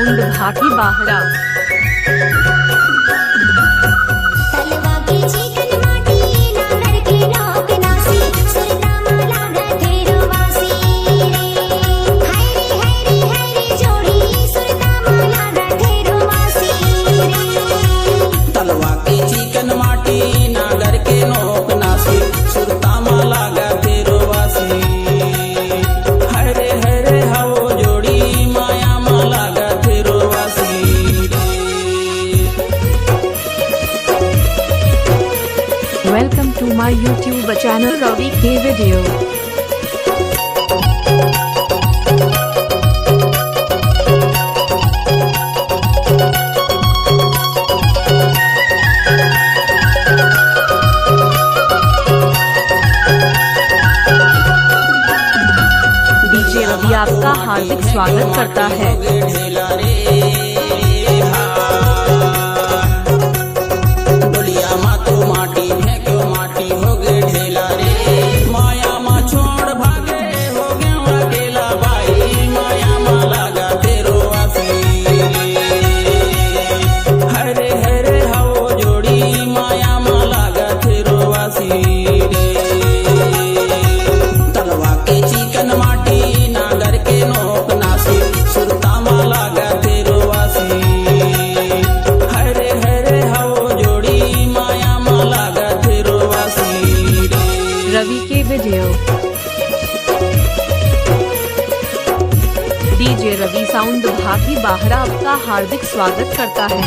Sound Bhati बाहरा। Welcome to my YouTube channel Ravi K Video। DJ Ravi आपका हार्दिक स्वागत करता है। Ravi K video. DJ Ravi sound Bhati Bahra आपका हार्दिक स्वागत करता है।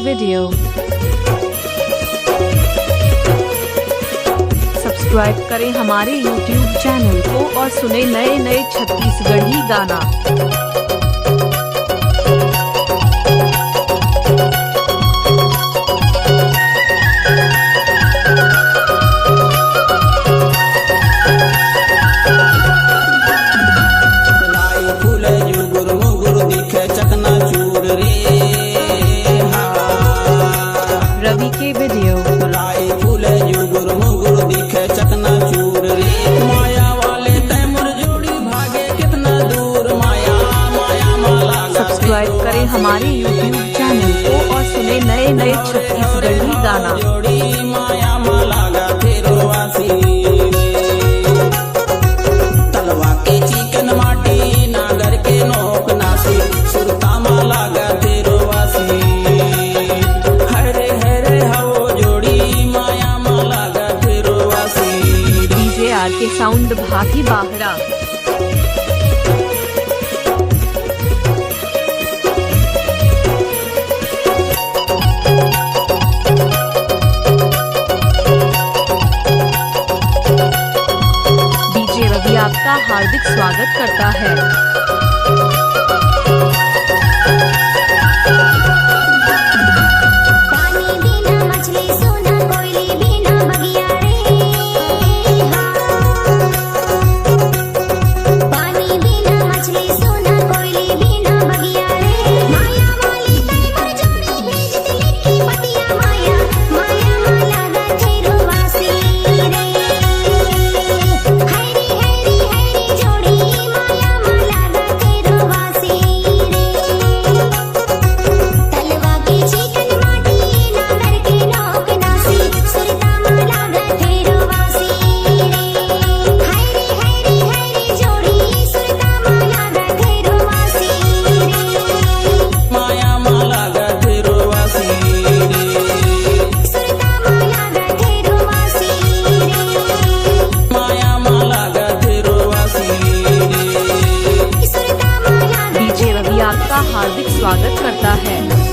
वीडियो सब्सक्राइब करें हमारे YouTube चैनल को और सुने नए नए छत्तीसगढ़ी गाना। रवि के वीडियो सब्सक्राइब करें हमारे YouTube चैनल को और सुने नए नए छत्तीसगढ़ी गाना। के साउंड भाटी बाहरा। डीजे रवि आपका हार्दिक स्वागत करता है। स्वागत करता है।